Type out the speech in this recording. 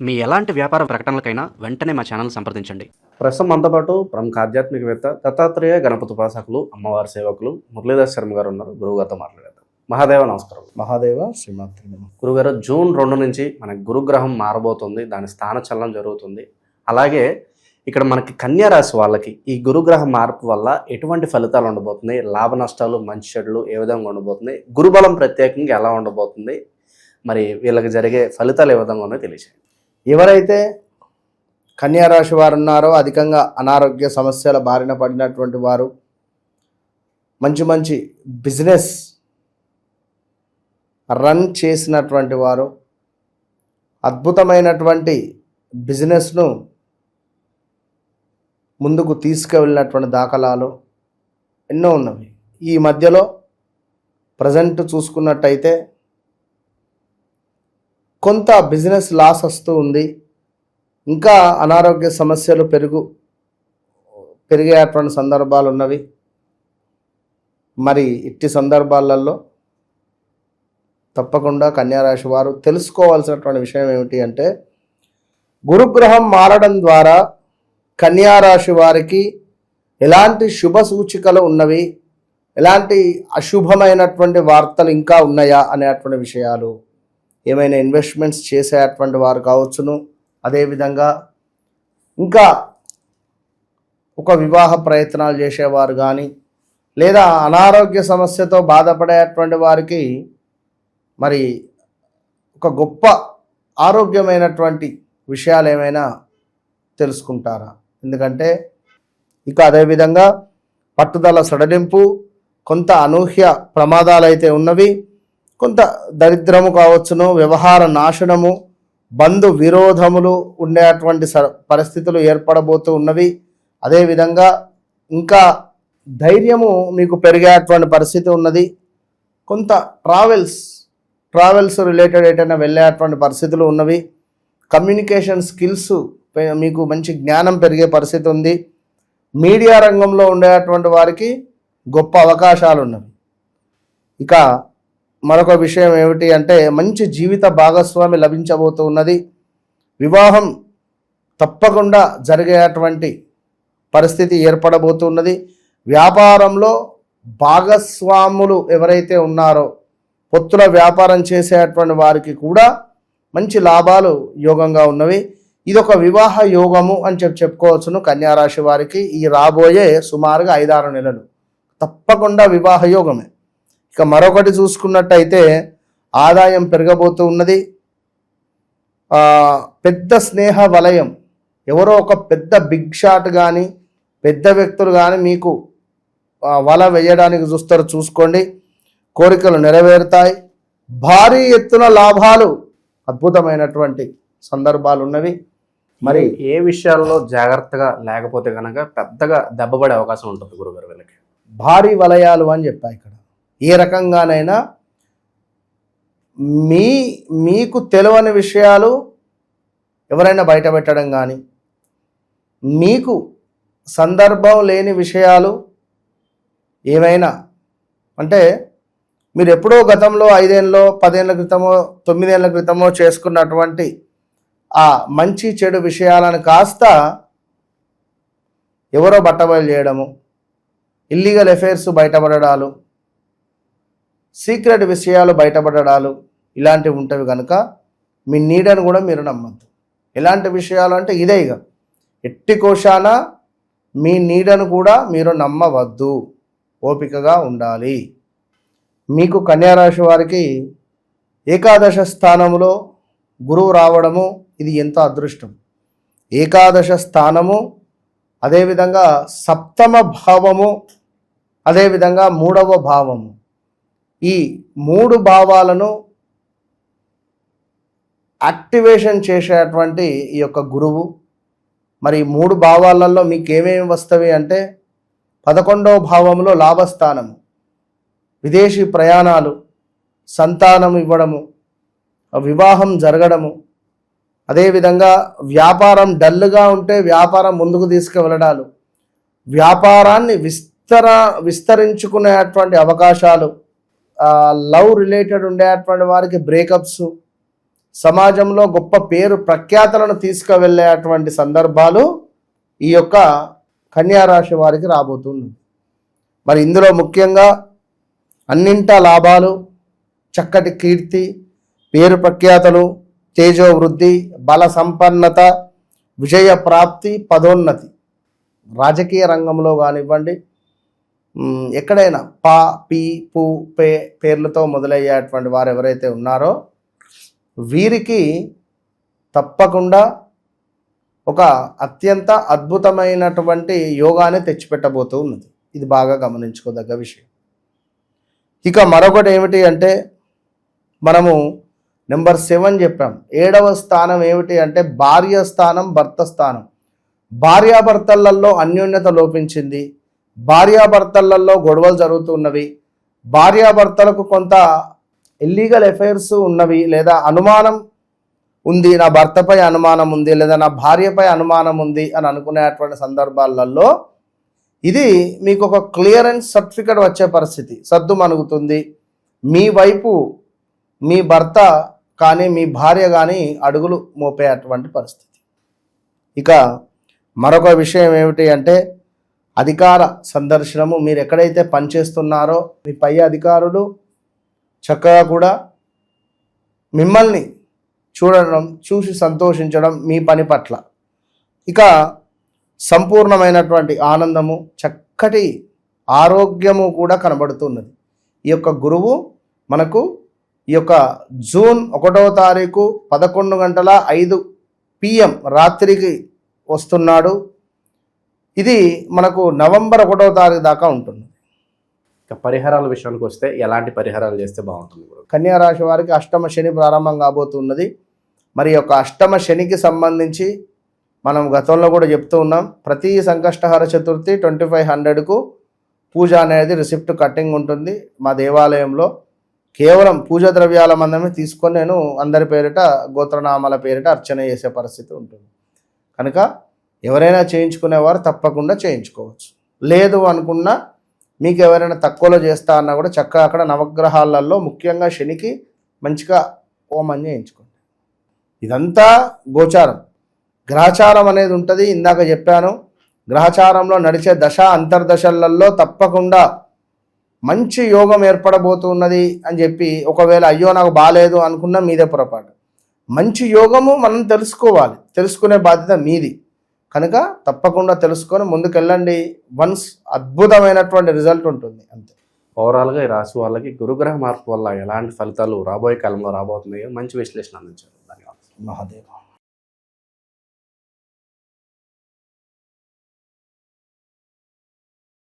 మీ ఎలాంటి వ్యాపార ప్రకటనలకైనా వెంటనే మా ఛానల్ సంప్రదించండి. ప్రస్తుతం మనతో పాటు ప్రముఖ ఆధ్యాత్మికవేత్త దత్తాత్రేయ గణపతి ఉపాసకులు, అమ్మవారి సేవకులు మురళీధర్ శర్మ గారు ఉన్నారు. గురువుగారితో మాట్లాడేద్దాం. మహాదేవ నమస్కారం. మహాదేవ శ్రీమాత్రి నమః. గురుగారు, జూన్ 2 నుంచి మనకి గురుగ్రహం మారబోతుంది, దాని స్థాన చలనం జరుగుతుంది. అలాగే ఇక్కడ మనకి కన్యా రాశి వాళ్ళకి ఈ గురుగ్రహ మార్పు వల్ల ఎటువంటి ఫలితాలు ఉండబోతున్నాయి, లాభ నష్టాలు, మంచి చెడులు ఏ విధంగా ఉండబోతుంది, గురుబలం ప్రత్యేకంగా ఎలా ఉండబోతుంది, మరి వీళ్ళకి జరిగే ఫలితాలు ఏ విధంగా ఉన్నాయో తెలియజేయండి. ఎవరైతే కన్యా రాశి వారు ఉన్నారో అధికంగా అనారోగ్య సమస్యల బారిన పడినటువంటి వారు, మంచి మంచి బిజినెస్ రన్ చేసినటువంటి వారు, అద్భుతమైనటువంటి బిజినెస్ను ముందుకు తీసుకువెళ్ళినటువంటి దాఖలాలు ఎన్నో ఉన్నవి. ఈ మధ్యలో ప్రజెంట్ చూసుకున్నట్టయితే కొంత బిజినెస్ లాస్ వస్తూ ఉంది. ఇంకా అనారోగ్య సమస్యలు పెరిగేటువంటి సందర్భాలు ఉన్నవి. మరి ఇట్టి సందర్భాలలో తప్పకుండా కన్యారాశి వారు తెలుసుకోవాల్సినటువంటి విషయం ఏమిటి అంటే, గురుగ్రహం మారడం ద్వారా కన్యారాశి వారికి ఎలాంటి శుభ సూచికలు ఉన్నవి, ఎలాంటి అశుభమైనటువంటి వార్తలు ఇంకా ఉన్నాయా అనేటువంటి విషయాలు, ఏమైనా ఇన్వెస్ట్మెంట్స్ చేసేటువంటి వారు కావచ్చును, అదేవిధంగా ఇంకా ఒక వివాహ ప్రయత్నాలు చేసేవారు కానీ, లేదా అనారోగ్య సమస్యతో బాధపడేటువంటి వారికి మరి ఒక గొప్ప ఆరోగ్యమైనటువంటి విషయాలు ఏమైనా తెలుసుకుంటారా? ఎందుకంటే ఇక అదేవిధంగా పట్టుదల సడలింపు, కొంత అనూహ్య ప్రమాదాలు అయితే ఉన్నవి, కొంత దరిద్రము కావచ్చును, వ్యవహార నాశనము, బంధు విరోధములు ఉండేటువంటి పరిస్థితులు ఏర్పడబోతూ ఉన్నవి. అదేవిధంగా ఇంకా ధైర్యము మీకు పెరిగేటువంటి పరిస్థితి ఉన్నది. కొంత ట్రావెల్స్ రిలేటెడ్ ఎటైనా వెళ్ళేటువంటి పరిస్థితులు ఉన్నవి. కమ్యూనికేషన్ స్కిల్స్ మీకు మంచి జ్ఞానం పెరిగే పరిస్థితి ఉంది. మీడియా రంగంలో ఉండేటువంటి వారికి గొప్ప అవకాశాలు ఉన్నవి. ఇక మరొక విషయం ఏమిటి అంటే, మంచి జీవిత భాగస్వామి లభించబోతూ ఉన్నది. వివాహం తప్పకుండా జరిగేటువంటి పరిస్థితి ఏర్పడబోతున్నది. వ్యాపారంలో భాగస్వాములు ఎవరైతే ఉన్నారో, పొత్తుల వ్యాపారం చేసేటువంటి వారికి కూడా మంచి లాభాలు యోగంగా ఉన్నవి. ఇదొక వివాహ యోగము అని చెప్పుకోవచ్చును. కన్యారాశి వారికి ఈ రాబోయే సుమారుగా 5-6 నెలలు తప్పకుండా వివాహ యోగమే. ఇక మరొకటి చూసుకున్నట్టయితే ఆదాయం పెరగబోతూ ఉన్నది. పెద్ద స్నేహ వలయం, ఎవరో ఒక పెద్ద బిగ్ షాట్ కానీ, పెద్ద వ్యక్తులు కానీ మీకు వల వేయడానికి చూస్తారు, చూసుకోండి. కోరికలు నెరవేరుతాయి. భారీ ఎత్తున లాభాలు, అద్భుతమైనటువంటి సందర్భాలు ఉన్నవి. మరి ఏ విషయాల్లో జాగ్రత్తగా లేకపోతే కనుక పెద్దగా దెబ్బపడే అవకాశం ఉంటుంది గురుగారు వీళ్ళకి? భారీ వలయాలు అని చెప్పా. ఇక్కడ ఏ రకంగానైనా మీకు తెలియని విషయాలు ఎవరైనా బయట పెట్టడం కానీ, మీకు సందర్భం లేని విషయాలు ఏమైనా అంటే, మీరు ఎప్పుడో గతంలో 5 ఏళ్ళలో 10 ఏళ్ళ క్రితమో 9 ఏళ్ళ క్రితమో చేసుకున్నటువంటి ఆ మంచి చెడు విషయాలను కాస్త ఎవరో బట్టబయలు చేయడము, ఇల్లీగల్ అఫైర్స్ బయటపడడాలు, సీక్రెట్ విషయాలు బయటపడడాలు ఇలాంటివి ఉంటవి కనుక మీ నీడను కూడా మీరు నమ్మద్దు. ఎలాంటి విషయాలు అంటే ఇదే, ఇక ఎట్టి కోశాన మీ నీడను కూడా మీరు నమ్మవద్దు, ఓపికగా ఉండాలి. మీకు కన్యారాశి వారికి ఏకాదశ స్థానములో గురువు రావడము ఇది ఎంతో అదృష్టం. ఏకాదశ స్థానము, అదేవిధంగా 7వ భావము, అదేవిధంగా 3వ భావము, ఈ 3 భావాలను యాక్టివేషన్ చేసేటువంటి ఈ యొక్క గురువు. మరి 3 భావాలలో మీకు ఏమేమి వస్తవి అంటే, 11వ భావంలో లాభస్థానము, విదేశీ ప్రయాణాలు, సంతానం ఇవ్వడము, వివాహం జరగడము, అదేవిధంగా వ్యాపారం డల్గా ఉంటే వ్యాపారం ముందుకు తీసుకువెళ్ళడాలు, వ్యాపారాన్ని విస్తరించుకునేటువంటి అవకాశాలు, లవ్ రిలేటెడ్ ఉండేటువంటి వారికి బ్రేకప్స్, సమాజంలో గొప్ప పేరు ప్రఖ్యాతలను తీసుకువెళ్ళేటువంటి సందర్భాలు ఈ యొక్క కన్యా రాశి వారికి రాబోతుంది. మరి ఇందులో ముఖ్యంగా అన్నింటా లాభాలు, చక్కటి కీర్తి, పేరు ప్రఖ్యాతలు, తేజోవృద్ధి, బల సంపన్నత, విజయ ప్రాప్తి, పదోన్నతి. రాజకీయ రంగంలో కానివ్వండి, ఎక్కడైనా పా, పి, పు, పే పేర్లతో మొదలయ్యేటువంటి వారు ఎవరైతే ఉన్నారో వీరికి తప్పకుండా ఒక అత్యంత అద్భుతమైనటువంటి యోగాన్ని తెచ్చిపెట్టబోతూ ఉన్నది. ఇది బాగా గమనించుకోదగ్గ విషయం. ఇక మరొకటి ఏమిటి అంటే మనము నెంబర్ 7 చెప్పాం. 7వ స్థానం ఏమిటి అంటే భార్య స్థానం, భర్త స్థానం. భార్యాభర్తలలో అన్యోన్యత లోపించింది, భార్యాభర్తలలో గొడవలు జరుగుతున్నవి, భార్యాభర్తలకు కొంత ఇల్లీగల్ అఫైర్స్ ఉన్నవి, లేదా అనుమానం ఉంది, నా భర్తపై అనుమానం ఉంది, లేదా నా భార్యపై అనుమానం ఉంది అని అనుకునేటువంటి సందర్భాలలో ఇది మీకు ఒక క్లియరెన్స్ సర్టిఫికెట్ వచ్చే పరిస్థితి, సద్దు మణుగుతుంది. మీ వైపు మీ భర్త కానీ మీ భార్య కానీ అడుగులు మోపేటువంటి పరిస్థితి. ఇక మరొక విషయం ఏమిటి అంటే అధికార సందర్శనము. మీరు ఎక్కడైతే పనిచేస్తున్నారో మీ పై అధికారులు చక్కగా కూడా మిమ్మల్ని చూడడం, చూసి సంతోషించడం మీ పని పట్ల. ఇక సంపూర్ణమైనటువంటి ఆనందము, చక్కటి ఆరోగ్యము కూడా కనబడుతున్నది. ఈ యొక్క గురువు మనకు ఈ యొక్క జూన్ 1వ తారీఖు 11:05 PM రాత్రికి వస్తున్నాడు. ఇది మనకు నవంబర్ 1వ తారీఖు దాకా ఉంటుంది. ఇక పరిహారాల విషయానికి వస్తే ఎలాంటి పరిహారాలు చేస్తే బాగుంటుంది? కన్యా రాశి వారికి అష్టమ శని ప్రారంభం కాబోతున్నది. మరి యొక్క అష్టమ శనికి సంబంధించి మనం గతంలో కూడా చెప్తూ ఉన్నాం. ప్రతి సంకష్టహర చతుర్థి 2500కు పూజ అనేది రిసిప్ట్ కట్టింగ్ ఉంటుంది మా దేవాలయంలో. కేవలం పూజ ద్రవ్యాల మందమే తీసుకొని నేను అందరి పేరిట గోత్రనామాల పేరిట అర్చన చేసే పరిస్థితి ఉంటుంది. కనుక ఎవరైనా చేయించుకునేవారు తప్పకుండా చేయించుకోవచ్చు. లేదు అనుకున్నా మీకు ఎవరైనా తక్కువలో చేస్తా అన్నా కూడా చక్కగా అక్కడ నవగ్రహాలలో ముఖ్యంగా శనికి మంచిగా హోమం చేయించుకోండి. ఇదంతా గోచారం. గ్రహచారం అనేది ఉంటుంది. ఇందాక చెప్పాను, గ్రహచారంలో నడిచే దశ అంతర్దశలలో తప్పకుండా మంచి యోగం ఏర్పడబోతున్నది అని చెప్పి ఒకవేళ అయ్యో నాకు బాగాలేదు అనుకున్నా మీదే పొరపాటు. మంచి యోగము మనం తెలుసుకోవాలి, తెలుసుకునే బాధ్యత మీది. కనుక తప్పకుండా తెలుసుకొని ముందుకెళ్ళండి. వన్స్ అద్భుతమైనటువంటి రిజల్ట్ ఉంటుంది అంతే. ఓవరాల్గా ఈ రాశి వాళ్ళకి గురుగ్రహ మార్పు వల్ల ఎలాంటి ఫలితాలు రాబోయే కాలంలో రాబోతున్నాయో మంచి విశ్లేషణ అందించారు. ధన్యవాదాలు. మహాదేవ.